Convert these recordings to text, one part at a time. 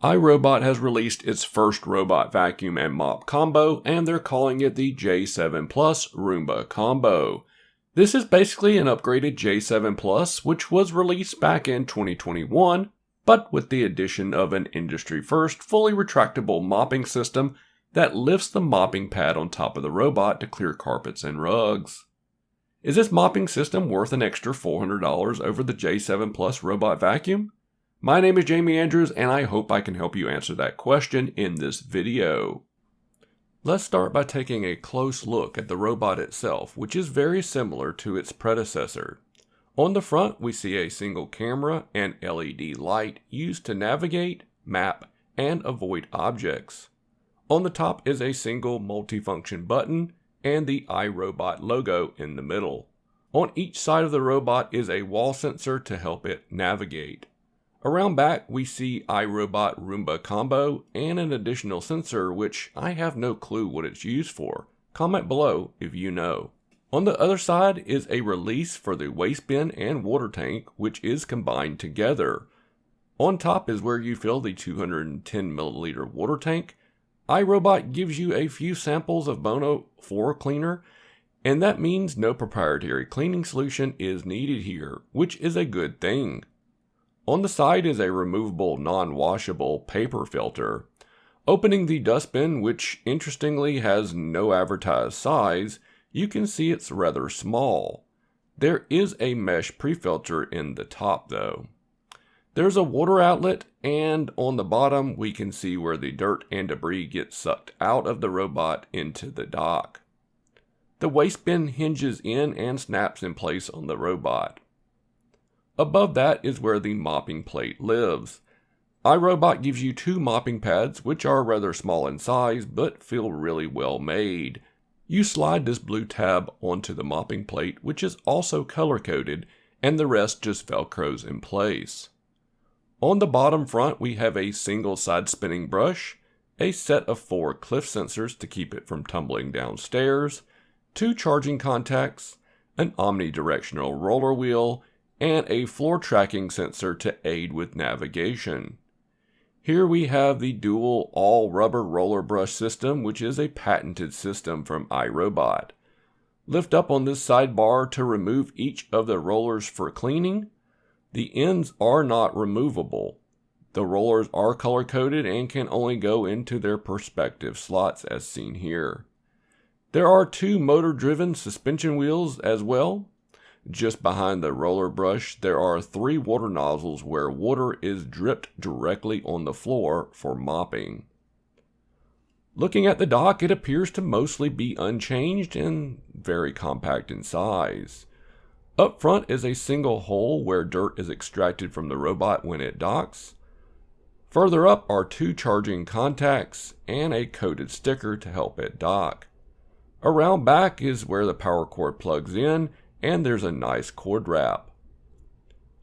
iRobot has released its first robot vacuum and mop combo, and they're calling it the J7 Roomba Combo. This is basically an upgraded J7 which was released back in 2021, but with the addition of an industry-first, fully retractable mopping system that lifts the mopping pad on top of the robot to clear carpets and rugs. Is this mopping system worth an extra $400 over the J7 robot vacuum? My name is Jamie Andrews, and I hope I can help you answer that question in this video. Let's start by taking a close look at the robot itself, which is very similar to its predecessor. On the front, we see a single camera and LED light used to navigate, map, and avoid objects. On the top is a single multifunction button and the iRobot logo in the middle. On each side of the robot is a wall sensor to help it navigate. Around back, we see iRobot Roomba Combo and an additional sensor which I have no clue what it's used for. Comment below if you know. On the other side is a release for the waste bin and water tank, which is combined together. On top is where you fill the 210 milliliter water tank. iRobot gives you a few samples of Bono floor cleaner, and that means no proprietary cleaning solution is needed here, which is a good thing. On the side is a removable non-washable paper filter. Opening the dustbin, which interestingly has no advertised size, you can see it's rather small. There is a mesh pre-filter in the top though. There's a water outlet, and on the bottom we can see where the dirt and debris get sucked out of the robot into the dock. The waste bin hinges in and snaps in place on the robot. Above that is where the mopping plate lives. iRobot gives you two mopping pads, which are rather small in size but feel really well made. You slide this blue tab onto the mopping plate, which is also color coded, and the rest just velcros in place. On the bottom front we have a single side spinning brush, a set of 4 cliff sensors to keep it from tumbling downstairs, 2 charging contacts, an omnidirectional roller wheel, and a floor tracking sensor to aid with navigation. Here we have the dual all-rubber roller brush system, which is a patented system from iRobot. Lift up on this sidebar to remove each of the rollers for cleaning. The ends are not removable. The rollers are color-coded and can only go into their respective slots as seen here. There are 2 motor-driven suspension wheels as well. Just behind the roller brush, there are 3 water nozzles where water is dripped directly on the floor for mopping. Looking at the dock, it appears to mostly be unchanged and very compact in size. Up front is a single hole where dirt is extracted from the robot when it docks. Further up are 2 charging contacts and a coated sticker to help it dock. Around back is where the power cord plugs in, and there's a nice cord wrap.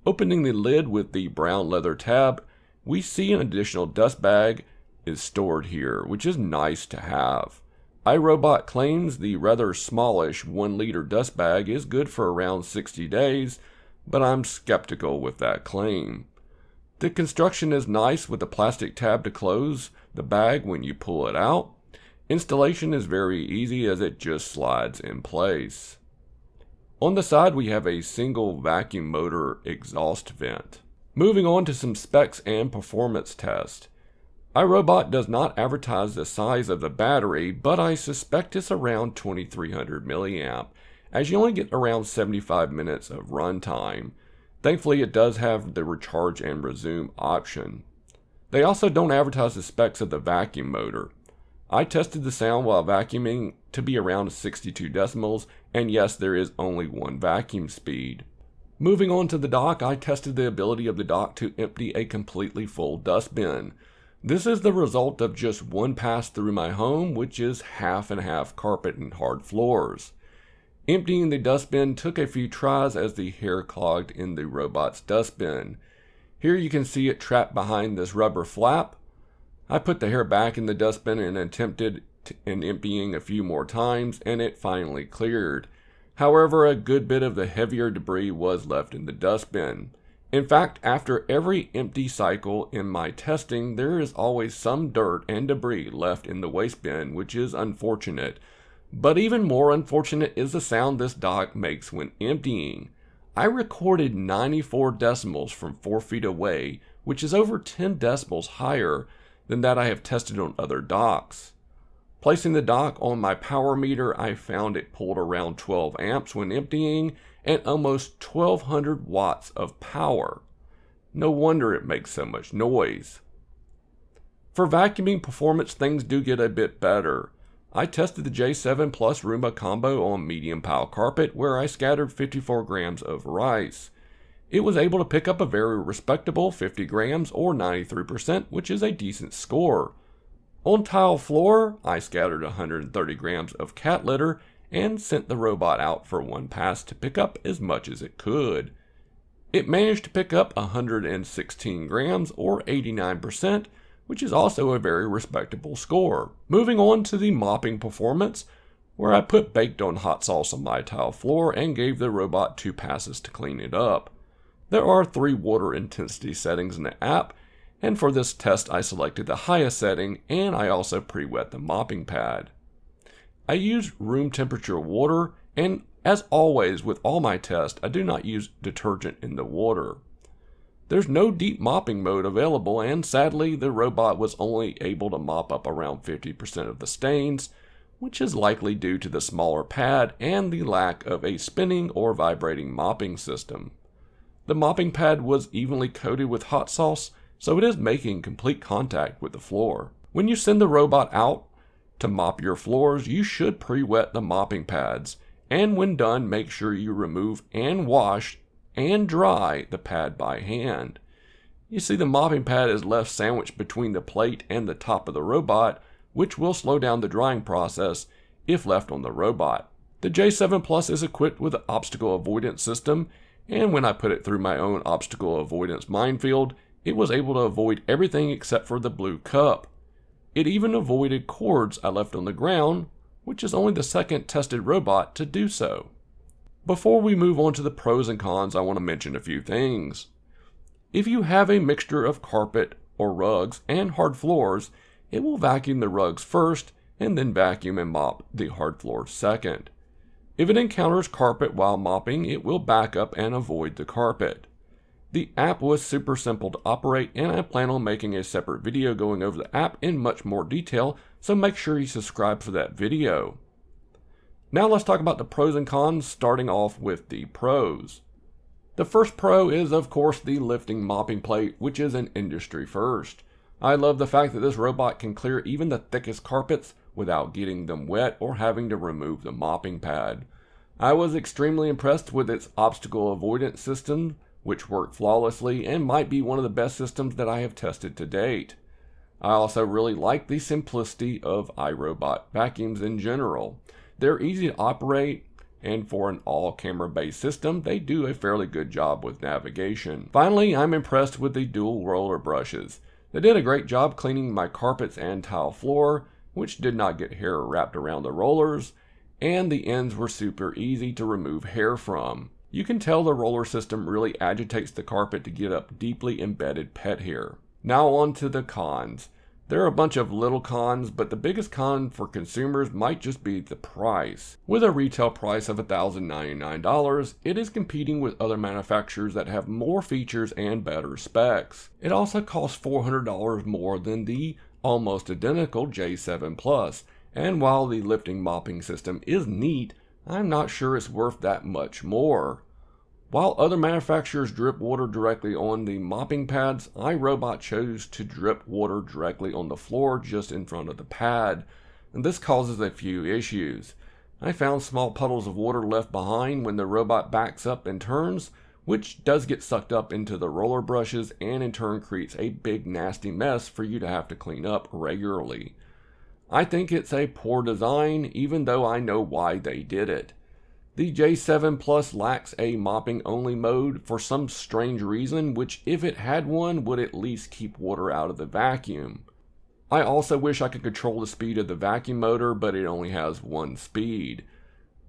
Opening the lid with the brown leather tab, we see an additional dust bag is stored here, which is nice to have. iRobot claims the rather smallish 1-liter dust bag is good for around 60 days, but I'm skeptical with that claim. The construction is nice with the plastic tab to close the bag when you pull it out. Installation is very easy as it just slides in place. On the side we have a single vacuum motor exhaust vent. Moving on to some specs and performance test. iRobot does not advertise the size of the battery, but I suspect it's around 2300 milliamp, as you only get around 75 minutes of runtime. Thankfully it does have the recharge and resume option. They also don't advertise the specs of the vacuum motor. I tested the sound while vacuuming to be around 62 decibels, and yes, there is only 1 vacuum speed. Moving on to the dock, I tested the ability of the dock to empty a completely full dustbin. This is the result of just 1 pass through my home, which is half and half carpet and hard floors. Emptying the dustbin took a few tries as the hair clogged in the robot's dustbin. Here you can see it trapped behind this rubber flap. I put the hair back in the dustbin and attempted emptying a few more times, and it finally cleared. However, a good bit of the heavier debris was left in the dustbin. In fact, after every empty cycle in my testing, there is always some dirt and debris left in the waste bin, which is unfortunate. But even more unfortunate is the sound this dock makes when emptying. I recorded 94 decibels from 4 feet away, which is over 10 decibels higher than that I have tested on other docks. Placing the dock on my power meter, I found it pulled around 12 amps when emptying and almost 1200 watts of power. No wonder it makes so much noise. For vacuuming performance, things do get a bit better. I tested the J7 Roomba Combo on medium pile carpet where I scattered 54 grams of rice. It was able to pick up a very respectable 50 grams or 93%, which is a decent score. On tile floor, I scattered 130 grams of cat litter and sent the robot out for one pass to pick up as much as it could. It managed to pick up 116 grams or 89%, which is also a very respectable score. Moving on to the mopping performance, where I put baked on hot sauce on my tile floor and gave the robot 2 passes to clean it up. There are 3 water intensity settings in the app, and for this test I selected the highest setting and I also pre-wet the mopping pad. I used room temperature water, and as always with all my tests, I do not use detergent in the water. There's no deep mopping mode available, and sadly the robot was only able to mop up around 50% of the stains, which is likely due to the smaller pad and the lack of a spinning or vibrating mopping system. The mopping pad was evenly coated with hot sauce, so it is making complete contact with the floor. When you send the robot out to mop your floors, you should pre-wet the mopping pads, and when done, make sure you remove and wash and dry the pad by hand. You see, the mopping pad is left sandwiched between the plate and the top of the robot, which will slow down the drying process if left on the robot. The J7 Plus is equipped with an obstacle avoidance system, and when I put it through my own obstacle avoidance minefield, it was able to avoid everything except for the blue cup. It even avoided cords I left on the ground, which is only the second tested robot to do so. Before we move on to the pros and cons, I want to mention a few things. If you have a mixture of carpet or rugs and hard floors, it will vacuum the rugs first and then vacuum and mop the hard floors second. If it encounters carpet while mopping, it will back up and avoid the carpet. The app was super simple to operate, and I plan on making a separate video going over the app in much more detail, so make sure you subscribe for that video. Now let's talk about the pros and cons, starting off with the pros. The first pro is, of course, the lifting mopping plate, which is an industry first. I love the fact that this robot can clear even the thickest carpets without getting them wet or having to remove the mopping pad. I was extremely impressed with its obstacle avoidance system, which worked flawlessly and might be one of the best systems that I have tested to date. I also really like the simplicity of iRobot vacuums in general. They're easy to operate, and for an all-camera based system, they do a fairly good job with navigation. Finally, I'm impressed with the dual roller brushes. They did a great job cleaning my carpets and tile floor, which did not get hair wrapped around the rollers, and the ends were super easy to remove hair from. You can tell the roller system really agitates the carpet to get up deeply embedded pet hair. Now on to the cons. There are a bunch of little cons, but the biggest con for consumers might just be the price. With a retail price of $1,099, it is competing with other manufacturers that have more features and better specs. It also costs $400 more than the almost identical J7 Plus, and while the lifting mopping system is neat, I'm not sure it's worth that much more. While other manufacturers drip water directly on the mopping pads, iRobot chose to drip water directly on the floor just in front of the pad, and this causes a few issues. I found small puddles of water left behind when the robot backs up and turns, which does get sucked up into the roller brushes and in turn creates a big nasty mess for you to have to clean up regularly. I think it's a poor design, even though I know why they did it. The J7 Plus lacks a mopping only mode for some strange reason, which if it had one would at least keep water out of the vacuum. I also wish I could control the speed of the vacuum motor, but it only has one speed.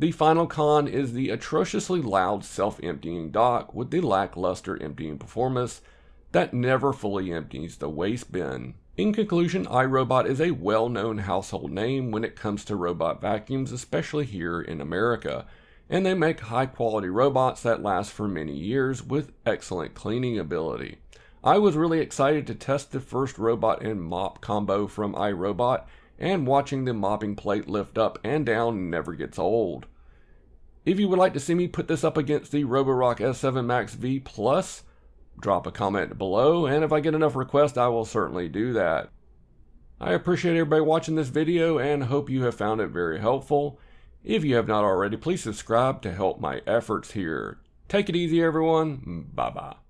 The final con is the atrociously loud self-emptying dock with the lackluster emptying performance that never fully empties the waste bin. In conclusion, iRobot is a well-known household name when it comes to robot vacuums, especially here in America, and they make high-quality robots that last for many years with excellent cleaning ability. I was really excited to test the first robot and mop combo from iRobot, and watching the mopping plate lift up and down never gets old. If you would like to see me put this up against the Roborock S7 Max V Plus, drop a comment below, and if I get enough requests, I will certainly do that. I appreciate everybody watching this video and hope you have found it very helpful. If you have not already, please subscribe to help my efforts here. Take it easy, everyone. Bye-bye.